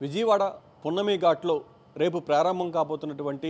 విజయవాడ పున్నమి ఘాట్లో రేపు ప్రారంభం కాబోతున్నటువంటి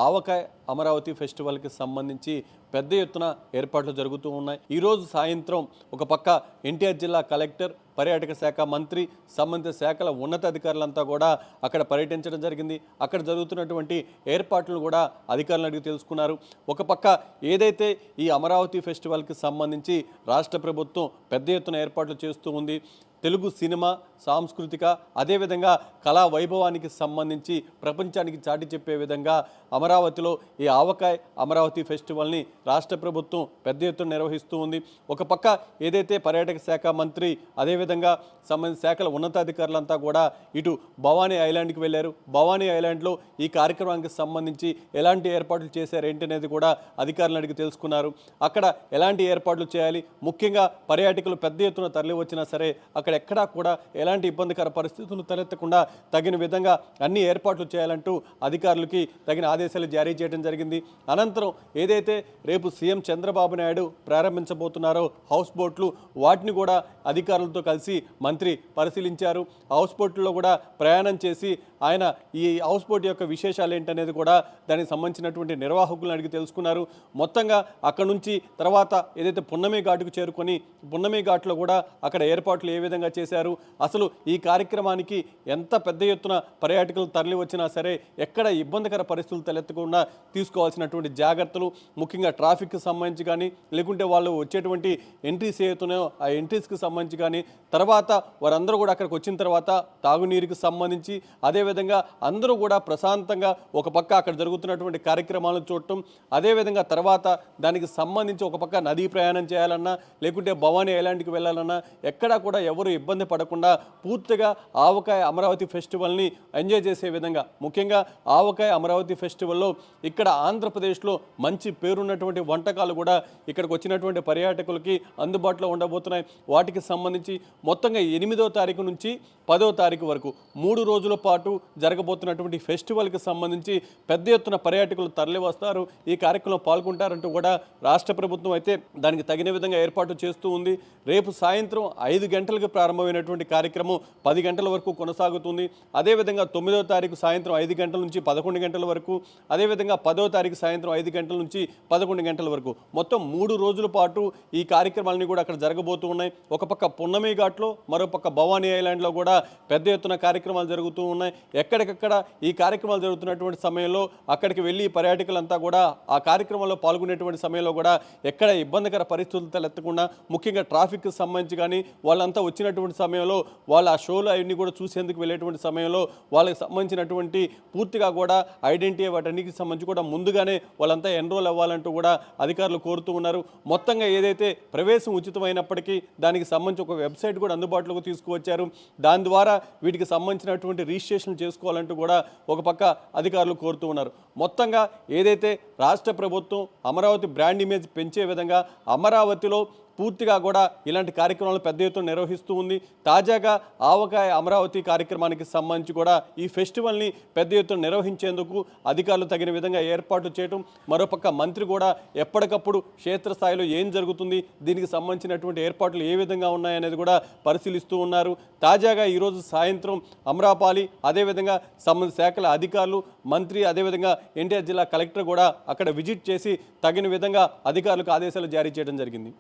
ఆవకాయ అమరావతి ఫెస్టివల్కి సంబంధించి పెద్ద ఎత్తున ఏర్పాట్లు జరుగుతూ ఉన్నాయి. ఈరోజు సాయంత్రం ఒక పక్క ఎన్టీఆర్ జిల్లా కలెక్టర్, పర్యాటక శాఖ మంత్రి, సంబంధిత శాఖల ఉన్నతాధికారులంతా కూడా అక్కడ పర్యటించడం జరిగింది. అక్కడ జరుగుతున్నటువంటి ఏర్పాట్లను కూడా అధికారులను అడిగి తెలుసుకున్నారు. ఒక పక్క ఏదైతే ఈ అమరావతి ఫెస్టివల్కి సంబంధించి రాష్ట్ర ప్రభుత్వం పెద్ద ఎత్తున ఏర్పాట్లు చేస్తూ ఉంది. తెలుగు సినిమా, సాంస్కృతిక, అదేవిధంగా కళా వైభవానికి సంబంధించి ప్రపంచానికి చాటి చెప్పే విధంగా అమరావతిలో ఈ ఆవకాయ అమరావతి ఫెస్టివల్ని రాష్ట్ర ప్రభుత్వం పెద్ద ఎత్తున నిర్వహిస్తూ ఉంది. ఒక పక్క ఏదైతే పర్యాటక శాఖ మంత్రి, అదేవిధంగా సంబంధిత శాఖల ఉన్నతాధికారులంతా కూడా ఇటు భవానీ ఐలాండ్కి వెళ్ళారు. భవానీ ఐలాండ్లో ఈ కార్యక్రమానికి సంబంధించి ఎలాంటి ఏర్పాట్లు చేశారు ఏంటనేది కూడా అధికారులను అడిగి తెలుసుకున్నారు. అక్కడ ఎలాంటి ఏర్పాట్లు చేయాలి, ముఖ్యంగా పర్యాటకులు పెద్ద ఎత్తున తరలి వచ్చినా సరే అక్కడ ఎక్కడా కూడా ఎలాంటి ఇబ్బందికర పరిస్థితులు తలెత్తకుండా తగిన విధంగా అన్ని ఏర్పాట్లు చేయాలంటూ అధికారులకి తగిన ఆదేశాలు జారీ చేయడం జరిగింది. అనంతరం ఏదైతే రేపు సీఎం చంద్రబాబు నాయుడు ప్రారంభించబోతున్నారో హౌస్ బోట్లు, వాటిని కూడా అధికారులతో కలిసి మంత్రి పరిశీలించారు. హౌస్ బోట్లో కూడా ప్రయాణం చేసి ఆయన ఈ హౌస్ బోట్ యొక్క విశేషాలు ఏంటనేది కూడా దానికి సంబంధించినటువంటి నిర్వాహకులను అడిగి తెలుసుకున్నారు. మొత్తంగా అక్కడ నుంచి తర్వాత ఏదైతే పున్నమి ఘాటుకు చేరుకొని పున్నమి ఘాట్లో కూడా అక్కడ ఏర్పాట్లు ఏ విధంగా చేశారు, అసలు ఈ కార్యక్రమానికి ఎంత పెద్ద ఎత్తున పర్యాటకులు తరలి వచ్చినా సరే ఎక్కడ ఇబ్బందికర పరిస్థితులు తలెత్తకుండా తీసుకోవాల్సినటువంటి జాగ్రత్తలు, ముఖ్యంగా ట్రాఫిక్కి సంబంధించి కానీ, లేకుంటే వాళ్ళు వచ్చేటువంటి ఎంట్రీస్ ఏవైతున్నాయో ఆ ఎంట్రీస్కి సంబంధించి కానీ, తర్వాత వారందరూ కూడా అక్కడికి వచ్చిన తర్వాత తాగునీరుకి సంబంధించి, అదేవిధంగా అందరూ కూడా ప్రశాంతంగా ఒక పక్క అక్కడ జరుగుతున్నటువంటి కార్యక్రమాలను చూడటం, అదేవిధంగా తర్వాత దానికి సంబంధించి ఒక పక్క నదీ ప్రయాణం చేయాలన్నా, లేకుంటే భవానీ ఐలాండ్కి వెళ్ళాలన్నా ఎక్కడా కూడా ఎవరు ఇబ్బంది పడకుండా పూర్తిగా ఆవకాయ అమరావతి ఫెస్టివల్ని ఎంజాయ్ చేసే విధంగా, ముఖ్యంగా ఆవకాయ అమరావతి ఫెస్టివల్లో ఇక్కడ ఆంధ్రప్రదేశ్లో మంచి పేరున్నటువంటి వంటకాలు కూడా ఇక్కడికి వచ్చినటువంటి పర్యాటకులకి అందుబాటులో ఉండబోతున్నాయి. వాటికి సంబంధించి మొత్తంగా 8వ తారీఖు నుంచి 10వ తారీఖు వరకు 3 రోజుల పాటు జరగబోతున్నటువంటి ఫెస్టివల్కి సంబంధించి పెద్ద ఎత్తున పర్యాటకులు తరలి వస్తారు, ఈ కార్యక్రమంలో పాల్గొంటారంటూ కూడా రాష్ట్ర ప్రభుత్వం అయితే దానికి తగిన విధంగా ఏర్పాటు చేస్తూ ఉంది. రేపు సాయంత్రం 5 గంటలకు ప్రారంభమైనటువంటి కార్యక్రమం 10 గంటల వరకు కొనసాగుతుంది. అదేవిధంగా 9వ తారీఖు సాయంత్రం 5 గంటల నుంచి 11 గంటల వరకు, అదేవిధంగా 10వ తారీఖు సాయంత్రం 5 గంటల నుంచి 11 గంటల వరకు మొత్తం 3 రోజుల పాటు ఈ కార్యక్రమాలన్నీ కూడా అక్కడ జరగబోతూ ఉన్నాయి. ఒక పక్క పున్నమి ఘాట్లో, మరో పక్క భవానీ ఐలాండ్లో కూడా పెద్ద ఎత్తున కార్యక్రమాలు జరుగుతూ ఉన్నాయి. ఎక్కడికక్కడ ఈ కార్యక్రమాలు జరుగుతున్నటువంటి సమయంలో అక్కడికి వెళ్ళి పర్యాటకులంతా కూడా ఆ కార్యక్రమంలో పాల్గొనేటువంటి సమయంలో కూడా ఎక్కడ ఇబ్బందికర పరిస్థితులు తలెత్తకుండా, ముఖ్యంగా ట్రాఫిక్కి సంబంధించి కానీ వాళ్ళంతా వచ్చినటువంటి సమయంలో వాళ్ళ ఆ షోలు అవన్నీ కూడా చూసేందుకు వెళ్ళేటువంటి సమయంలో వాళ్ళకి సంబంధించినటువంటి పూర్తిగా కూడా ఐడెంటిటీ వాటన్నిటికి సంబంధించి కూడా ముందుగానే వాళ్ళంతా ఎన్రోల్ అవ్వాలంటూ కూడా అధికారులు కోరుతూ ఉన్నారు. మొత్తంగా ఏదైతే ప్రవేశం ఉచితమైనప్పటికీ దానికి సంబంధించి ఒక వెబ్సైట్ కూడా అందుబాటులోకి తీసుకువచ్చారు. దాని ద్వారా వీటికి సంబంధించినటువంటి రిజిస్ట్రేషన్ చేసుకోవాలంటూ కూడా ఒక పక్క అధికారులు కోరుతూ ఉన్నారు. మొత్తంగా ఏదైతే రాష్ట్ర ప్రభుత్వం అమరావతి బ్రాండ్ ఇమేజ్ పెంచే విధంగా అమరావతిలో పూర్తిగా కూడా ఇలాంటి కార్యక్రమాలు పెద్ద ఎత్తున నిర్వహిస్తూ ఉంది. తాజాగా ఆవకాయ అమరావతి కార్యక్రమానికి సంబంధించి కూడా ఈ ఫెస్టివల్ని పెద్ద ఎత్తున నిర్వహించేందుకు అధికారులు తగిన విధంగా ఏర్పాటు చేయటం, మరోపక్క మంత్రి కూడా ఎప్పటికప్పుడు క్షేత్రస్థాయిలో ఏం జరుగుతుంది, దీనికి సంబంధించినటువంటి ఏర్పాట్లు ఏ విధంగా ఉన్నాయనేది కూడా పరిశీలిస్తూ ఉన్నారు. తాజాగా ఈరోజు సాయంత్రం అమరాపాలి, అదేవిధంగా సంబంధిత శాఖల అధికారులు, మంత్రి, అదేవిధంగా ఎన్టీఆర్ జిల్లా కలెక్టర్ కూడా అక్కడ విజిట్ చేసి తగిన విధంగా అధికారులకు ఆదేశాలు జారీ చేయడం జరిగింది.